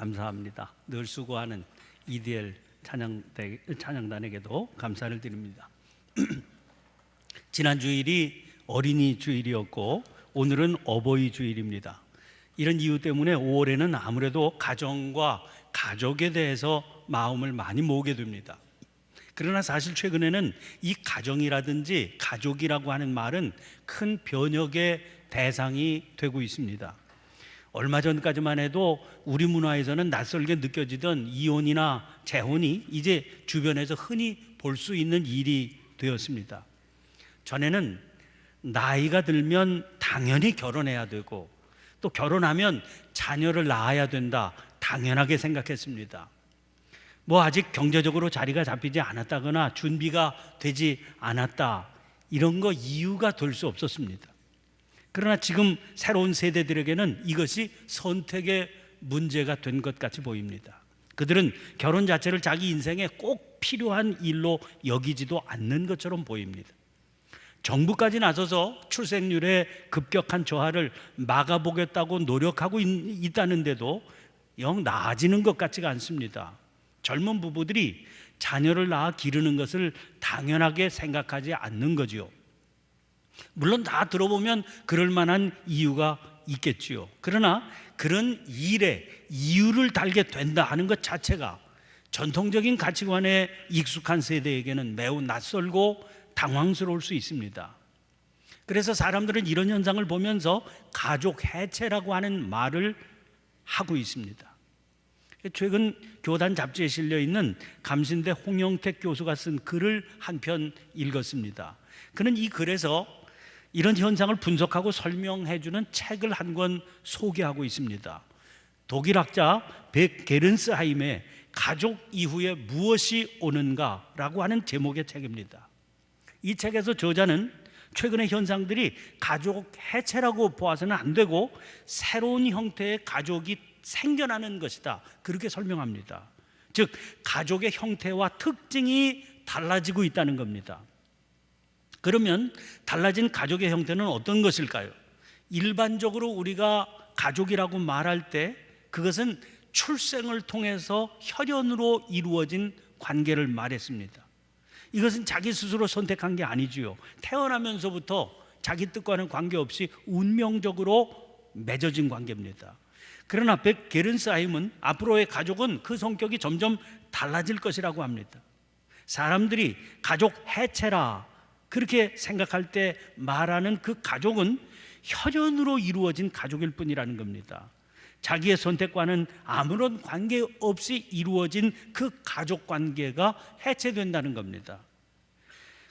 감사합니다. 늘 수고하는 EDL 찬양단에게도 감사를 드립니다. 지난 주일이 어린이 주일이었고 오늘은 어버이 주일입니다. 이런 이유 때문에 5월에는 아무래도 가정과 가족에 대해서 마음을 많이 모으게 됩니다. 그러나 사실 최근에는 이 가정이라든지 가족이라고 하는 말은 큰 변혁의 대상이 되고 있습니다. 얼마 전까지만 해도 우리 문화에서는 낯설게 느껴지던 이혼이나 재혼이 이제 주변에서 흔히 볼 수 있는 일이 되었습니다. 전에는 나이가 들면 당연히 결혼해야 되고 또 결혼하면 자녀를 낳아야 된다, 당연하게 생각했습니다. 아직 경제적으로 자리가 잡히지 않았다거나 준비가 되지 않았다, 이런 거 이유가 될 수 없었습니다. 그러나 지금 새로운 세대들에게는 이것이 선택의 문제가 된 것 같이 보입니다. 그들은 결혼 자체를 자기 인생에 꼭 필요한 일로 여기지도 않는 것처럼 보입니다. 정부까지 나서서 출생률의 급격한 저하를 막아보겠다고 노력하고 있다는데도 영 나아지는 것 같지가 않습니다. 젊은 부부들이 자녀를 낳아 기르는 것을 당연하게 생각하지 않는 거지요. 물론 다 들어보면 그럴 만한 이유가 있겠지요. 그러나 그런 일에 이유를 달게 된다 하는 것 자체가 전통적인 가치관에 익숙한 세대에게는 매우 낯설고 당황스러울 수 있습니다. 그래서 사람들은 이런 현상을 보면서 가족 해체라고 하는 말을 하고 있습니다. 최근 교단 잡지에 실려 있는 감신대 홍영택 교수가 쓴 글을 한 편 읽었습니다. 그는 이 글에서 이런 현상을 분석하고 설명해 주는 책을 한 권 소개하고 있습니다. 독일 학자 백 게른스하임의 가족 이후에 무엇이 오는가라고 하는 제목의 책입니다. 이 책에서 저자는 최근의 현상들이 가족 해체라고 보아서는 안 되고 새로운 형태의 가족이 생겨나는 것이다, 그렇게 설명합니다. 즉 가족의 형태와 특징이 달라지고 있다는 겁니다. 그러면 달라진 가족의 형태는 어떤 것일까요? 일반적으로 우리가 가족이라고 말할 때 그것은 출생을 통해서 혈연으로 이루어진 관계를 말했습니다. 이것은 자기 스스로 선택한 게 아니지요. 태어나면서부터 자기 뜻과는 관계없이 운명적으로 맺어진 관계입니다. 그러나 백 게른스하임은 앞으로의 가족은 그 성격이 점점 달라질 것이라고 합니다. 사람들이 가족 해체라 그렇게 생각할 때 말하는 그 가족은 혈연으로 이루어진 가족일 뿐이라는 겁니다. 자기의 선택과는 아무런 관계없이 이루어진 그 가족 관계가 해체된다는 겁니다.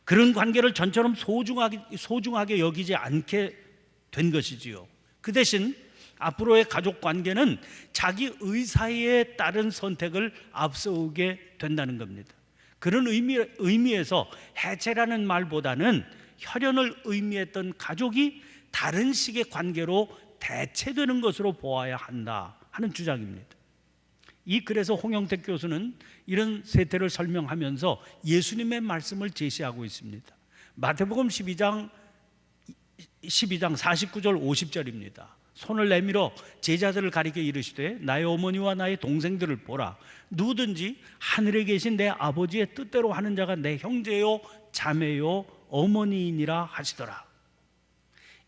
그런 관계를 전처럼 소중하게 여기지 않게 된 것이지요. 그 대신 앞으로의 가족 관계는 자기 의사에 따른 선택을 앞세우게 된다는 겁니다. 그런 의미에서 해체라는 말보다는 혈연을 의미했던 가족이 다른 식의 관계로 대체되는 것으로 보아야 한다 하는 주장입니다. 이 글에서 홍영택 교수는 이런 세태를 설명하면서 예수님의 말씀을 제시하고 있습니다. 마태복음 12장 49절 50절입니다. 손을 내밀어 제자들을 가리켜 이르시되 나의 어머니와 나의 동생들을 보라. 누구든지 하늘에 계신 내 아버지의 뜻대로 하는 자가 내 형제요 자매요 어머니이니라 하시더라.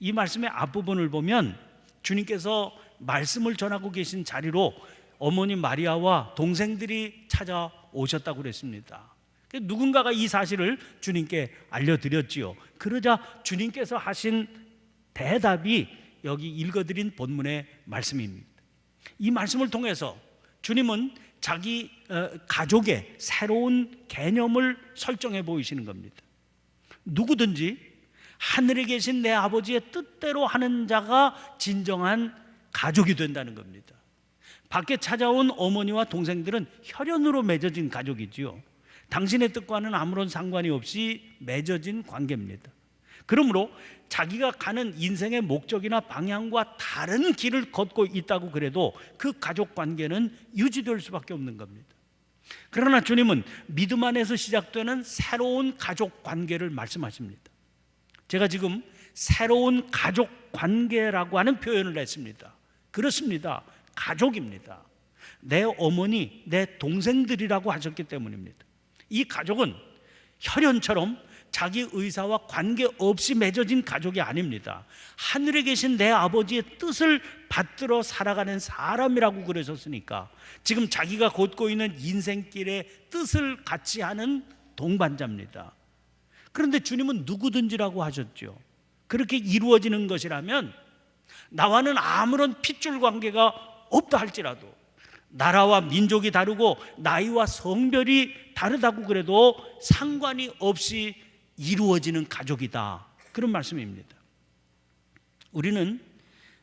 이 말씀의 앞부분을 보면 주님께서 말씀을 전하고 계신 자리로 어머니 마리아와 동생들이 찾아오셨다고 그랬습니다. 누군가가 이 사실을 주님께 알려드렸지요. 그러자 주님께서 하신 대답이 여기 읽어드린 본문의 말씀입니다. 이 말씀을 통해서 주님은 자기 가족의 새로운 개념을 설정해 보이시는 겁니다. 누구든지 하늘에 계신 내 아버지의 뜻대로 하는 자가 진정한 가족이 된다는 겁니다. 밖에 찾아온 어머니와 동생들은 혈연으로 맺어진 가족이지요. 당신의 뜻과는 아무런 상관이 없이 맺어진 관계입니다. 그러므로 자기가 가는 인생의 목적이나 방향과 다른 길을 걷고 있다고 그래도 그 가족 관계는 유지될 수밖에 없는 겁니다. 그러나 주님은 믿음 안에서 시작되는 새로운 가족 관계를 말씀하십니다. 제가 지금 새로운 가족 관계라고 하는 표현을 했습니다. 그렇습니다. 가족입니다. 내 어머니, 내 동생들이라고 하셨기 때문입니다. 이 가족은 혈연처럼 자기 의사와 관계없이 맺어진 가족이 아닙니다. 하늘에 계신 내 아버지의 뜻을 받들어 살아가는 사람이라고 그러셨으니까 지금 자기가 걷고 있는 인생길의 뜻을 같이 하는 동반자입니다. 그런데 주님은 누구든지라고 하셨죠. 그렇게 이루어지는 것이라면 나와는 아무런 핏줄 관계가 없다 할지라도, 나라와 민족이 다르고 나이와 성별이 다르다고 그래도 상관이 없이 이루어지는 가족이다, 그런 말씀입니다. 우리는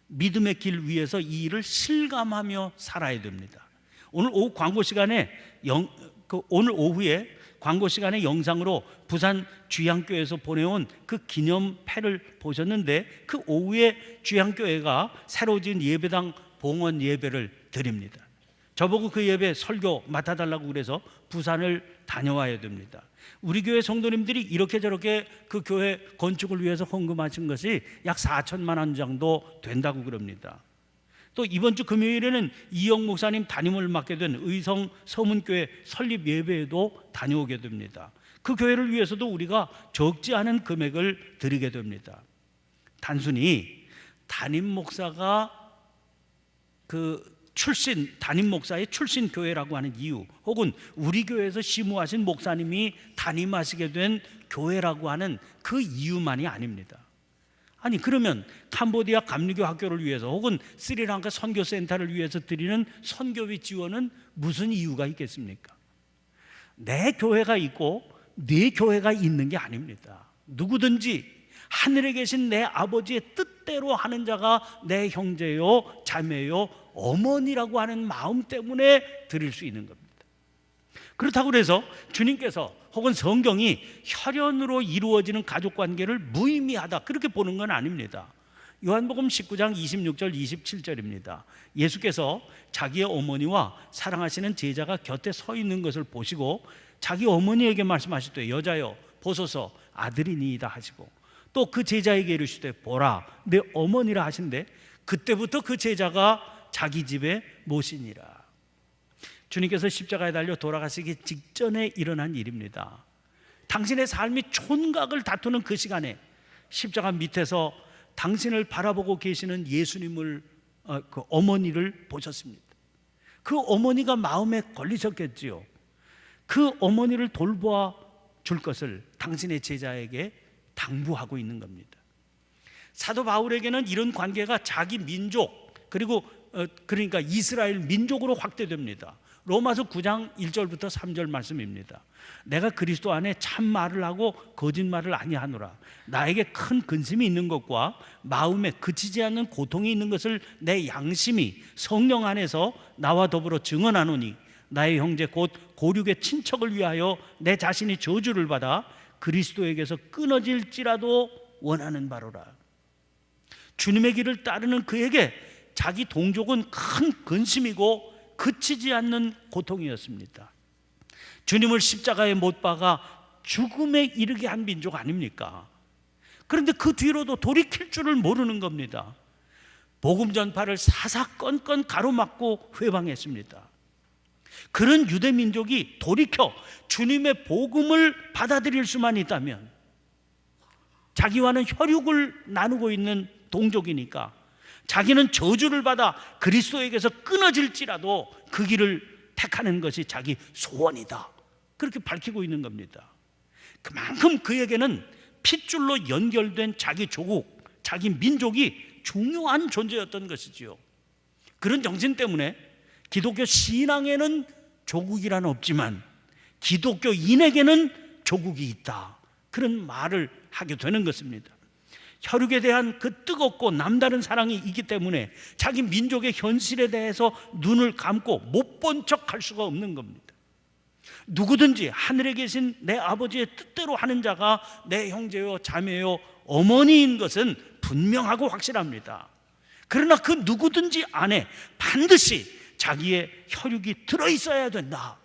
믿음의 길 위에서 이 일을 실감하며 살아야 됩니다. 오늘 오후 광고 시간에 오늘 오후에 광고 시간에 영상으로 부산 주양교회에서 보내온 그 기념패를 보셨는데, 그 오후에 주양교회가 새로 지은 예배당 봉헌 예배를 드립니다. 저보고 그 예배 설교 맡아달라고 그래서 부산을 다녀와야 됩니다. 우리 교회 성도님들이 이렇게 저렇게 그 교회 건축을 위해서 헌금하신 것이 약 4천만 원 정도 된다고 그럽니다. 또 이번 주 금요일에는 이영 목사님 담임을 맡게 된 의성 서문교회 설립 예배에도 다녀오게 됩니다. 그 교회를 위해서도 우리가 적지 않은 금액을 드리게 됩니다. 단순히 담임 목사가 담임 목사의 출신 교회라고 하는 이유, 혹은 우리 교회에서 시무하신 목사님이 담임하시게 된 교회라고 하는 그 이유만이 아닙니다. 아니, 그러면 캄보디아 감리교 학교를 위해서 혹은 스리랑카 선교센터를 위해서 드리는 선교비 지원은 무슨 이유가 있겠습니까? 내 교회가 있고 네 교회가 있는 게 아닙니다. 누구든지 하늘에 계신 내 아버지의 뜻대로 하는 자가 내 형제요 자매요 어머니라고 하는 마음 때문에 드릴 수 있는 겁니다. 그렇다고 해서 주님께서 혹은 성경이 혈연으로 이루어지는 가족관계를 무의미하다, 그렇게 보는 건 아닙니다. 요한복음 19장 26절 27절입니다. 예수께서 자기의 어머니와 사랑하시는 제자가 곁에 서 있는 것을 보시고 자기 어머니에게 말씀하시되 여자여 보소서 아들이니이다 하시고, 또 그 제자에게 이르시되 보라 내 어머니라 하신대, 그때부터 그 제자가 자기 집에 모시니라. 주님께서 십자가에 달려 돌아가시기 직전에 일어난 일입니다. 당신의 삶이 촌각을 다투는 그 시간에 십자가 밑에서 당신을 바라보고 계시는 예수님을, 그 어머니를 보셨습니다. 그 어머니가 마음에 걸리셨겠지요. 그 어머니를 돌보아 줄 것을 당신의 제자에게 당부하고 있는 겁니다. 사도 바울에게는 이런 관계가 자기 민족, 그러니까 이스라엘 민족으로 확대됩니다. 로마서 9장 1절부터 3절 말씀입니다. 내가 그리스도 안에 참말을 하고 거짓말을 아니하노라. 나에게 큰 근심이 있는 것과 마음에 그치지 않는 고통이 있는 것을 내 양심이 성령 안에서 나와 더불어 증언하노니, 나의 형제 곧 고륙의 친척을 위하여 내 자신이 저주를 받아 그리스도에게서 끊어질지라도 원하는 바로라. 주님의 길을 따르는 그에게 자기 동족은 큰 근심이고 그치지 않는 고통이었습니다. 주님을 십자가에 못 박아 죽음에 이르게 한 민족 아닙니까? 그런데 그 뒤로도 돌이킬 줄을 모르는 겁니다. 복음 전파를 사사건건 가로막고 회방했습니다. 그런 유대 민족이 돌이켜 주님의 복음을 받아들일 수만 있다면, 자기와는 혈육을 나누고 있는 동족이니까 자기는 저주를 받아 그리스도에게서 끊어질지라도 그 길을 택하는 것이 자기 소원이다, 그렇게 밝히고 있는 겁니다. 그만큼 그에게는 핏줄로 연결된 자기 조국, 자기 민족이 중요한 존재였던 것이지요. 그런 정신 때문에 기독교 신앙에는 조국이란 없지만 기독교인에게는 조국이 있다, 그런 말을 하게 되는 것입니다. 혈육에 대한 그 뜨겁고 남다른 사랑이 있기 때문에 자기 민족의 현실에 대해서 눈을 감고 못 본 척 할 수가 없는 겁니다. 누구든지 하늘에 계신 내 아버지의 뜻대로 하는 자가 내 형제요 자매요 어머니인 것은 분명하고 확실합니다. 그러나 그 누구든지 안에 반드시 자기의 혈육이 들어있어야 된다,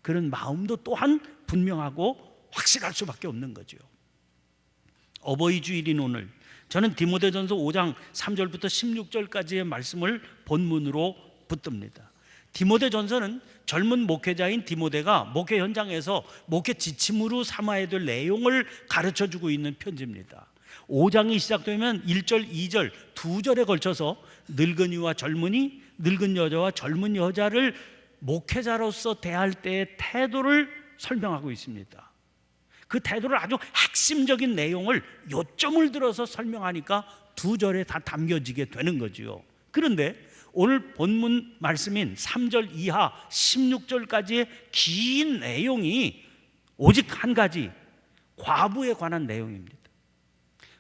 그런 마음도 또한 분명하고 확실할 수밖에 없는 거죠. 어버이 주일인 오늘 저는 디모데전서 5장 3절부터 16절까지의 말씀을 본문으로 붙듭니다. 디모데전서는 젊은 목회자인 디모데가 목회 현장에서 목회 지침으로 삼아야 될 내용을 가르쳐주고 있는 편지입니다. 5장이 시작되면 1절, 2절, 2절에 걸쳐서 늙은이와 젊은이, 늙은 여자와 젊은 여자를 목회자로서 대할 때의 태도를 설명하고 있습니다. 그 태도를 아주 핵심적인 내용을 요점을 들어서 설명하니까 2절에 다 담겨지게 되는 거지요. 그런데 오늘 본문 말씀인 3절 이하 16절까지의 긴 내용이 오직 한 가지, 과부에 관한 내용입니다.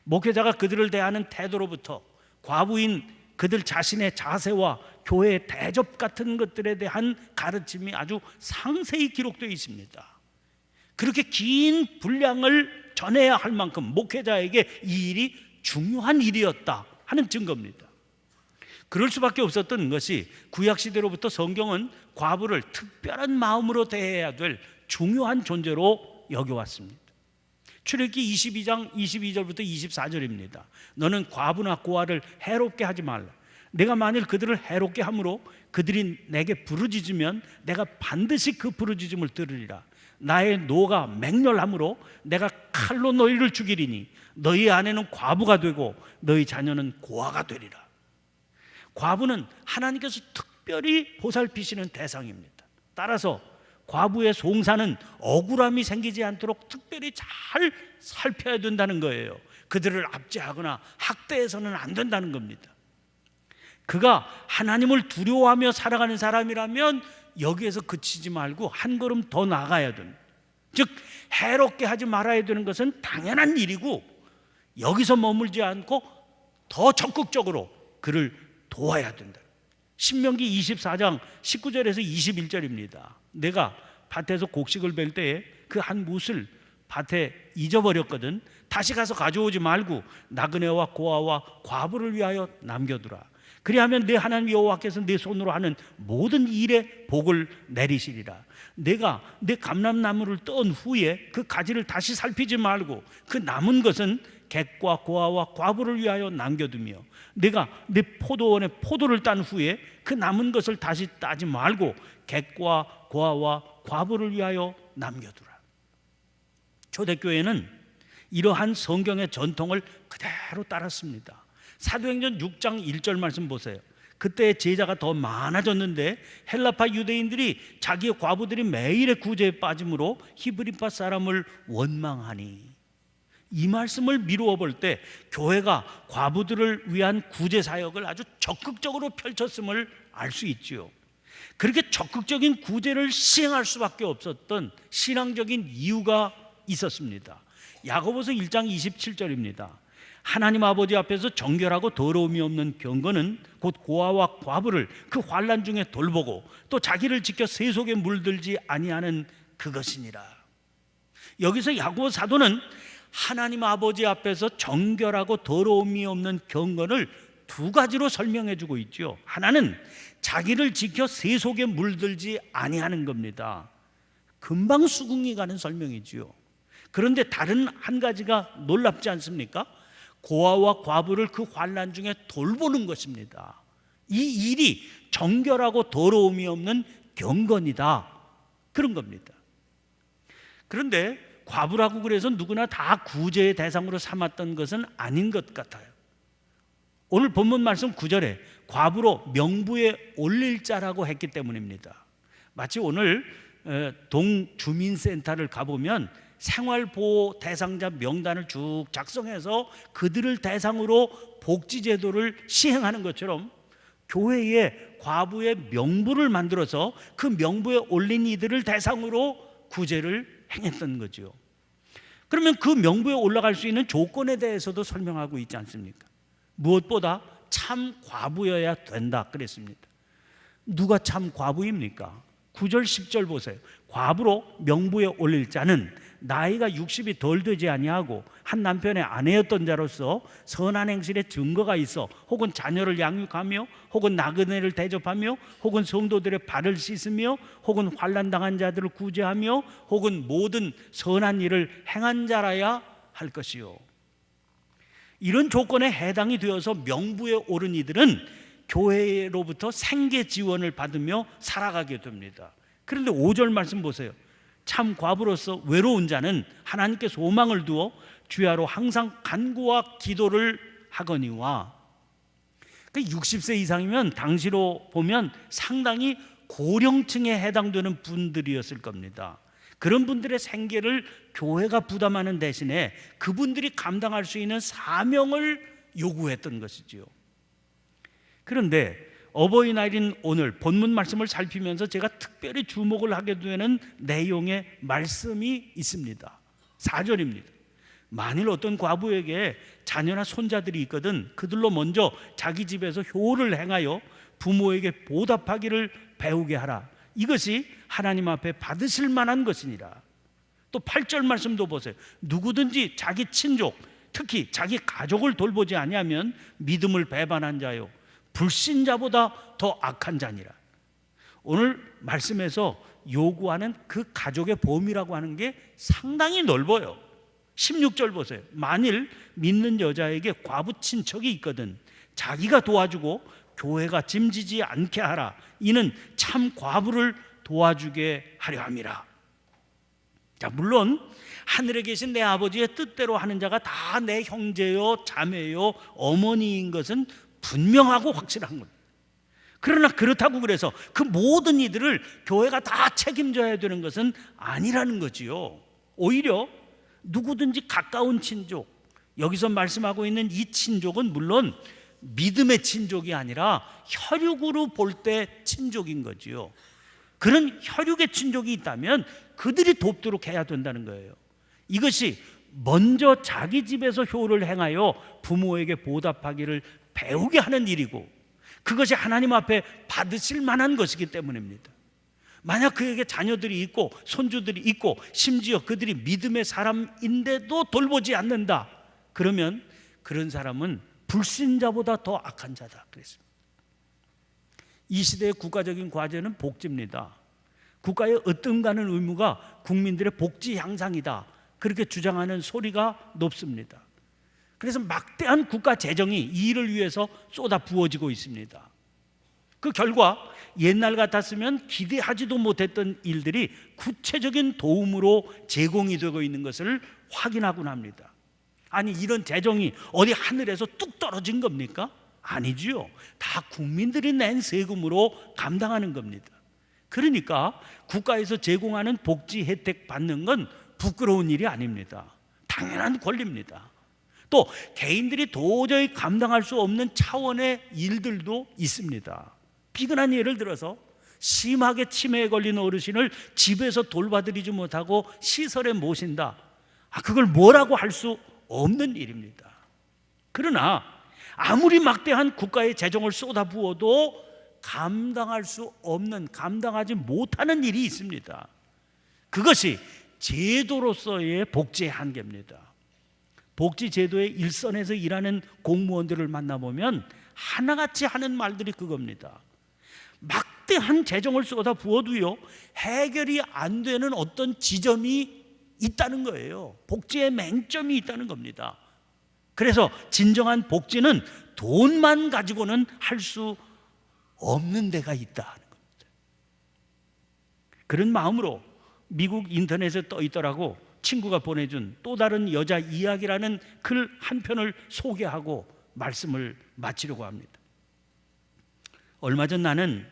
목회자가 그들을 대하는 태도로부터 과부인 그들 자신의 자세와 교회의 대접 같은 것들에 대한 가르침이 아주 상세히 기록되어 있습니다. 그렇게 긴 분량을 전해야 할 만큼 목회자에게 이 일이 중요한 일이었다 하는 증거입니다. 그럴 수밖에 없었던 것이 구약시대로부터 성경은 과부를 특별한 마음으로 대해야 될 중요한 존재로 여겨왔습니다. 출애굽기 22장 22절부터 24절입니다. 너는 과부나 고아를 해롭게 하지 말라. 내가 만일 그들을 해롭게 함으로 그들이 내게 부르짖으면 내가 반드시 그 부르짖음을 들으리라. 나의 노가 맹렬함으로 내가 칼로 너희를 죽이리니 너희 아내는 과부가 되고 너희 자녀는 고아가 되리라. 과부는 하나님께서 특별히 보살피시는 대상입니다. 따라서 과부의 송사는 억울함이 생기지 않도록 특별히 잘 살펴야 된다는 거예요. 그들을 압제하거나 학대해서는 안 된다는 겁니다. 그가 하나님을 두려워하며 살아가는 사람이라면 여기에서 그치지 말고 한 걸음 더 나아가야 됩니다. 즉 해롭게 하지 말아야 되는 것은 당연한 일이고 여기서 머물지 않고 더 적극적으로 그를 도와야 된다. 신명기 24장 19절에서 21절입니다. 내가 밭에서 곡식을 벨 때에 그 한 뭇을 밭에 잊어버렸거든. 다시 가서 가져오지 말고 나그네와 고아와 과부를 위하여 남겨두라. 그리하면 내 하나님 여호와께서 내 손으로 하는 모든 일에 복을 내리시리라. 내가 내 감람나무를 떤 후에 그 가지를 다시 살피지 말고 그 남은 것은 객과 고아와 과부를 위하여 남겨두며 내가 내 포도원에 포도를 딴 후에 그 남은 것을 다시 따지 말고 객과 고아와 과부를 위하여 남겨두라. 초대교회는 이러한 성경의 전통을 그대로 따랐습니다. 사도행전 6장 1절 말씀 보세요. 그때 제자가 더 많아졌는데 헬라파 유대인들이 자기의 과부들이 매일의 구제에 빠짐으로 히브리파 사람을 원망하니, 이 말씀을 미루어 볼 때 교회가 과부들을 위한 구제 사역을 아주 적극적으로 펼쳤음을 알 수 있지요. 그렇게 적극적인 구제를 시행할 수밖에 없었던 신앙적인 이유가 있었습니다. 야고보서 1장 27절입니다. 하나님 아버지 앞에서 정결하고 더러움이 없는 경건은 곧 고아와 과부를 그 환난 중에 돌보고 또 자기를 지켜 세속에 물들지 아니하는 그것이니라. 여기서 야고보 사도는 하나님 아버지 앞에서 정결하고 더러움이 없는 경건을 두 가지로 설명해 주고 있죠. 하나는 자기를 지켜 세속에 물들지 아니하는 겁니다. 금방 수긍이 가는 설명이지요. 그런데 다른 한 가지가 놀랍지 않습니까? 고아와 과부를 그 환난 중에 돌보는 것입니다. 이 일이 정결하고 더러움이 없는 경건이다, 그런 겁니다. 그런데 과부라고 그래서 누구나 다 구제의 대상으로 삼았던 것은 아닌 것 같아요. 오늘 본문 말씀 9절에 과부로 명부에 올릴 자라고 했기 때문입니다. 마치 오늘 동주민센터를 가보면 생활보호 대상자 명단을 쭉 작성해서 그들을 대상으로 복지제도를 시행하는 것처럼 교회에 과부의 명부를 만들어서 그 명부에 올린 이들을 대상으로 구제를 행했던 거죠. 그러면 그 명부에 올라갈 수 있는 조건에 대해서도 설명하고 있지 않습니까? 무엇보다 참 과부여야 된다 그랬습니다. 누가 참 과부입니까? 9절 10절 보세요. 과부로 명부에 올릴 자는 나이가 60이 덜 되지 아니하고 한 남편의 아내였던 자로서 선한 행실에 증거가 있어 혹은 자녀를 양육하며 혹은 나그네를 대접하며 혹은 성도들의 발을 씻으며 혹은 환난당한 자들을 구제하며 혹은 모든 선한 일을 행한 자라야 할 것이요. 이런 조건에 해당이 되어서 명부에 오른 이들은 교회로부터 생계 지원을 받으며 살아가게 됩니다. 그런데 5절 말씀 보세요. 참 과부로서 외로운 자는 하나님께 소망을 두어 주야로 항상 간구와 기도를 하거니와. 60세 이상이면 당시로 보면 상당히 고령층에 해당되는 분들이었을 겁니다. 그런 분들의 생계를 교회가 부담하는 대신에 그분들이 감당할 수 있는 사명을 요구했던 것이지요. 그런데 어버이날인 오늘 본문 말씀을 살피면서 제가 특별히 주목을 하게 되는 내용의 말씀이 있습니다. 4절입니다. 만일 어떤 과부에게 자녀나 손자들이 있거든 그들로 먼저 자기 집에서 효를 행하여 부모에게 보답하기를 배우게 하라. 이것이 하나님 앞에 받으실 만한 것이니라. 또 8절 말씀도 보세요. 누구든지 자기 친족, 특히 자기 가족을 돌보지 아니하면 믿음을 배반한 자요 불신자보다 더 악한 자니라. 오늘 말씀에서 요구하는 그 가족의 범위라고 하는 게 상당히 넓어요. 16절 보세요. 만일 믿는 여자에게 과부 친척이 있거든 자기가 도와주고 교회가 짐지지 않게 하라. 이는 참 과부를 도와주게 하려 함이라. 자, 물론 하늘에 계신 내 아버지의 뜻대로 하는 자가 다 내 형제요 자매요 어머니인 것은 분명하고 확실한 것. 그러나 그렇다고 그래서 그 모든 이들을 교회가 다 책임져야 되는 것은 아니라는 거지요. 오히려 누구든지 가까운 친족, 여기서 말씀하고 있는 이 친족은 물론 믿음의 친족이 아니라 혈육으로 볼 때 친족인 거지요. 그런 혈육의 친족이 있다면 그들이 돕도록 해야 된다는 거예요. 이것이 먼저 자기 집에서 효를 행하여 부모에게 보답하기를 배우게 하는 일이고 그것이 하나님 앞에 받으실 만한 것이기 때문입니다. 만약 그에게 자녀들이 있고 손주들이 있고 심지어 그들이 믿음의 사람인데도 돌보지 않는다, 그러면 그런 사람은 불신자보다 더 악한 자다 그랬습니다. 이 시대의 국가적인 과제는 복지입니다. 국가의 으뜸가는 의무가 국민들의 복지 향상이다, 그렇게 주장하는 소리가 높습니다. 그래서 막대한 국가 재정이 이 일을 위해서 쏟아 부어지고 있습니다. 그 결과 옛날 같았으면 기대하지도 못했던 일들이 구체적인 도움으로 제공이 되고 있는 것을 확인하곤 합니다. 아니, 이런 재정이 어디 하늘에서 뚝 떨어진 겁니까? 아니지요. 다 국민들이 낸 세금으로 감당하는 겁니다. 그러니까 국가에서 제공하는 복지 혜택 받는 건 부끄러운 일이 아닙니다. 당연한 권리입니다. 또 개인들이 도저히 감당할 수 없는 차원의 일들도 있습니다. 비근한 예를 들어서 심하게 치매에 걸린 어르신을 집에서 돌봐드리지 못하고 시설에 모신다, 그걸 뭐라고 할 수 없는 일입니다. 그러나 아무리 막대한 국가의 재정을 쏟아부어도 감당할 수 없는, 감당하지 못하는 일이 있습니다. 그것이 제도로서의 복지의 한계입니다. 복지제도의 일선에서 일하는 공무원들을 만나보면 하나같이 하는 말들이 그겁니다. 막대한 재정을 쏟아부어도요 해결이 안 되는 어떤 지점이 있다는 거예요. 복지의 맹점이 있다는 겁니다. 그래서 진정한 복지는 돈만 가지고는 할 수 없는 데가 있다는 겁니다. 그런 마음으로 미국 인터넷에 떠 있더라고 친구가 보내준 또 다른 여자 이야기라는 글 한 편을 소개하고 말씀을 마치려고 합니다. 얼마 전 나는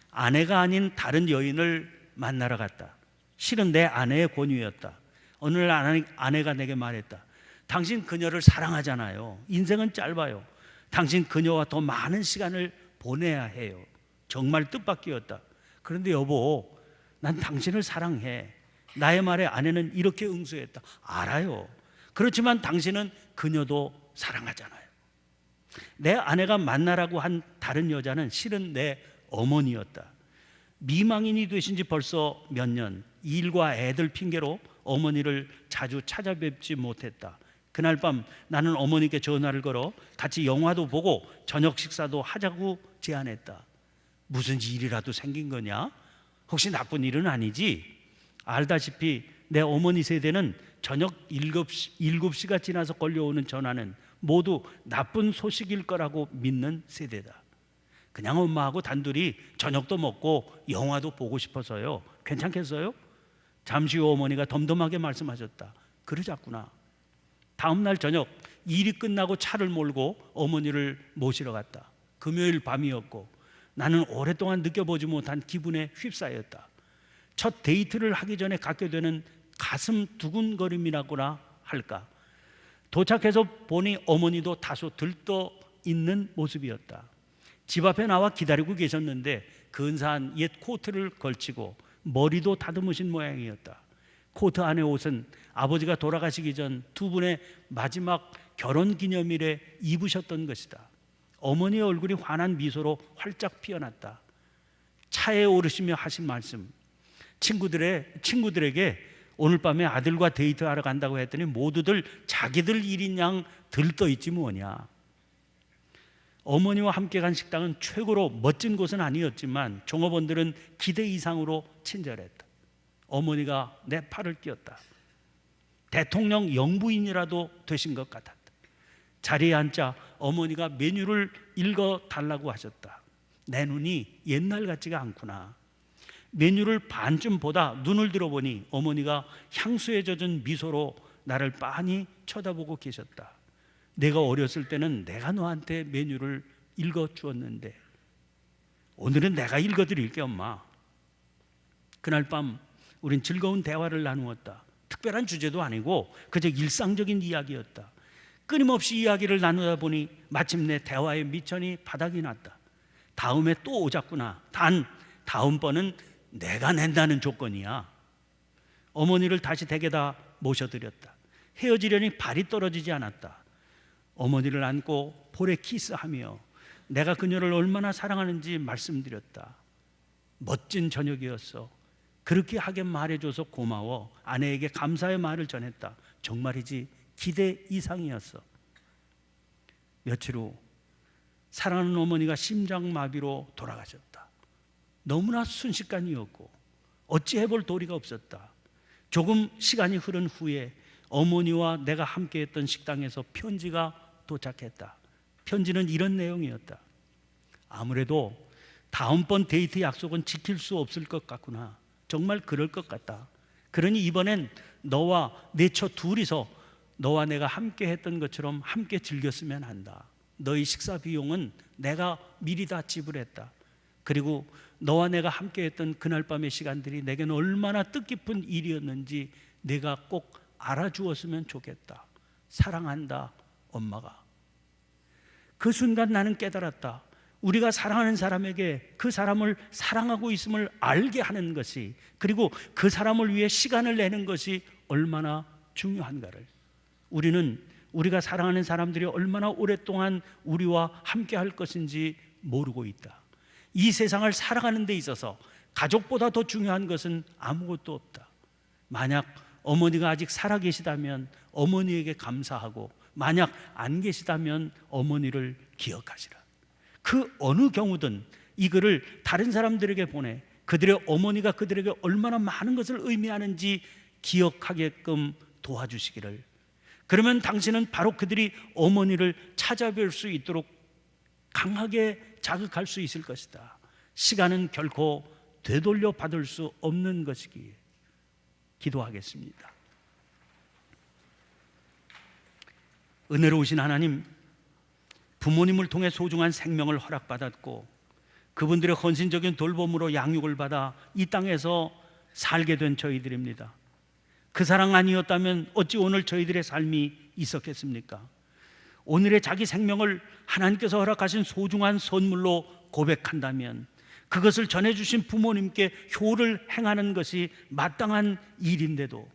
아내가 아닌 다른 여인을 만나러 갔다. 실은 내 아내의 권유였다. 어느 날 아내가 내게 말했다. 당신 그녀를 사랑하잖아요. 인생은 짧아요. 당신 그녀와 더 많은 시간을 보내야 해요. 정말 뜻밖이었다. 그런데 여보, 난 당신을 사랑해. 나의 말에 아내는 이렇게 응수했다. 알아요. 그렇지만 당신은 그녀도 사랑하잖아요. 내 아내가 만나라고 한 다른 여자는 실은 내 어머니였다. 미망인이 되신 지 벌써 몇 년, 일과 애들 핑계로 어머니를 자주 찾아뵙지 못했다. 그날 밤 나는 어머니께 전화를 걸어 같이 영화도 보고 저녁 식사도 하자고 제안했다. 무슨 일이라도 생긴 거냐? 혹시 나쁜 일은 아니지? 알다시피 내 어머니 세대는 저녁 7시가 지나서 걸려오는 전화는 모두 나쁜 소식일 거라고 믿는 세대다. 그냥 엄마하고 단둘이 저녁도 먹고 영화도 보고 싶어서요. 괜찮겠어요? 잠시 후 어머니가 덤덤하게 말씀하셨다. 그러자꾸나. 다음 날 저녁 일이 끝나고 차를 몰고 어머니를 모시러 갔다. 금요일 밤이었고 나는 오랫동안 느껴보지 못한 기분에 휩싸였다. 첫 데이트를 하기 전에 갖게 되는 가슴 두근거림이라고나 할까. 도착해서 보니 어머니도 다소 들떠 있는 모습이었다. 집 앞에 나와 기다리고 계셨는데 근사한 옛 코트를 걸치고 머리도 다듬으신 모양이었다. 코트 안의 옷은 아버지가 돌아가시기 전 두 분의 마지막 결혼 기념일에 입으셨던 것이다. 어머니의 얼굴이 환한 미소로 활짝 피어났다. 차에 오르시며 하신 말씀, 친구들에게 오늘 밤에 아들과 데이트하러 간다고 했더니 모두들 자기들 일인 양 들떠 있지 뭐냐. 어머니와 함께 간 식당은 최고로 멋진 곳은 아니었지만 종업원들은 기대 이상으로 친절했다. 어머니가 내 팔을 끼었다. 대통령 영부인이라도 되신 것 같았다. 자리에 앉자 어머니가 메뉴를 읽어달라고 하셨다. 내 눈이 옛날 같지가 않구나. 메뉴를 반쯤 보다 눈을 들어보니 어머니가 향수에 젖은 미소로 나를 빤히 쳐다보고 계셨다. 내가 어렸을 때는 내가 너한테 메뉴를 읽어주었는데 오늘은 내가 읽어드릴게 엄마. 그날 밤 우린 즐거운 대화를 나누었다. 특별한 주제도 아니고 그저 일상적인 이야기였다. 끊임없이 이야기를 나누다 보니 마침내 대화의 미천이 바닥이 났다. 다음에 또 오자꾸나. 단 다음번은 내가 낸다는 조건이야. 어머니를 다시 댁에다 모셔드렸다. 헤어지려니 발이 떨어지지 않았다. 어머니를 안고 볼에 키스하며 내가 그녀를 얼마나 사랑하는지 말씀드렸다. 멋진 저녁이었어. 그렇게 하게 말해줘서 고마워. 아내에게 감사의 말을 전했다. 정말이지 기대 이상이었어. 며칠 후 사랑하는 어머니가 심장마비로 돌아가셨다. 너무나 순식간이었고 어찌 해볼 도리가 없었다. 조금 시간이 흐른 후에 어머니와 내가 함께했던 식당에서 편지가 도착했다. 편지는 이런 내용이었다. 아무래도 다음번 데이트 약속은 지킬 수 없을 것 같구나. 정말 그럴 것 같다. 그러니 이번엔 너와 내 처 둘이서 너와 내가 함께 했던 것처럼 함께 즐겼으면 한다. 너희 식사 비용은 내가 미리 다 지불했다. 그리고 너와 내가 함께 했던 그날 밤의 시간들이 내겐 얼마나 뜻깊은 일이었는지 내가 꼭 알아주었으면 좋겠다. 사랑한다, 엄마가. 그 순간 나는 깨달았다. 우리가 사랑하는 사람에게 그 사람을 사랑하고 있음을 알게 하는 것이, 그리고 그 사람을 위해 시간을 내는 것이 얼마나 중요한가를. 우리는 우리가 사랑하는 사람들이 얼마나 오랫동안 우리와 함께 할 것인지 모르고 있다. 이 세상을 살아가는 데 있어서 가족보다 더 중요한 것은 아무것도 없다. 만약 어머니가 아직 살아계시다면 어머니에게 감사하고, 만약 안 계시다면 어머니를 기억하시라. 그 어느 경우든 이 글을 다른 사람들에게 보내 그들의 어머니가 그들에게 얼마나 많은 것을 의미하는지 기억하게끔 도와주시기를. 그러면 당신은 바로 그들이 어머니를 찾아뵐 수 있도록 강하게 자극할 수 있을 것이다. 시간은 결코 되돌려 받을 수 없는 것이기에. 기도하겠습니다. 은혜로우신 하나님, 부모님을 통해 소중한 생명을 허락받았고 그분들의 헌신적인 돌봄으로 양육을 받아 이 땅에서 살게 된 저희들입니다. 그 사랑 아니었다면 어찌 오늘 저희들의 삶이 있었겠습니까? 오늘의 자기 생명을 하나님께서 허락하신 소중한 선물로 고백한다면 그것을 전해주신 부모님께 효를 행하는 것이 마땅한 일인데도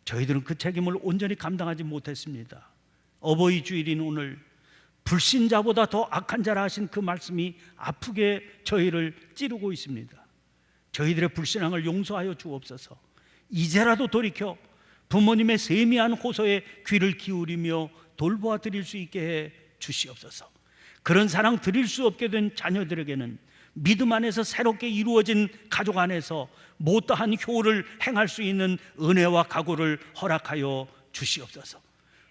저희들은 그 책임을 온전히 감당하지 못했습니다. 어버이 주일인 오늘 불신자보다 더 악한 자라 하신 그 말씀이 아프게 저희를 찌르고 있습니다. 저희들의 불신앙을 용서하여 주옵소서. 이제라도 돌이켜 부모님의 세미한 호소에 귀를 기울이며 돌보아 드릴 수 있게 해 주시옵소서. 그런 사랑 드릴 수 없게 된 자녀들에게는 믿음 안에서 새롭게 이루어진 가족 안에서 못다한 효를 행할 수 있는 은혜와 각오를 허락하여 주시옵소서.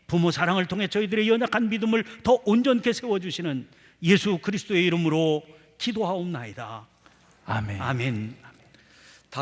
부모 사랑을 통해 저희들의 연약한 믿음을 더 온전케 세워주시는 예수 그리스도의 이름으로 기도하옵나이다. 아멘. 아멘.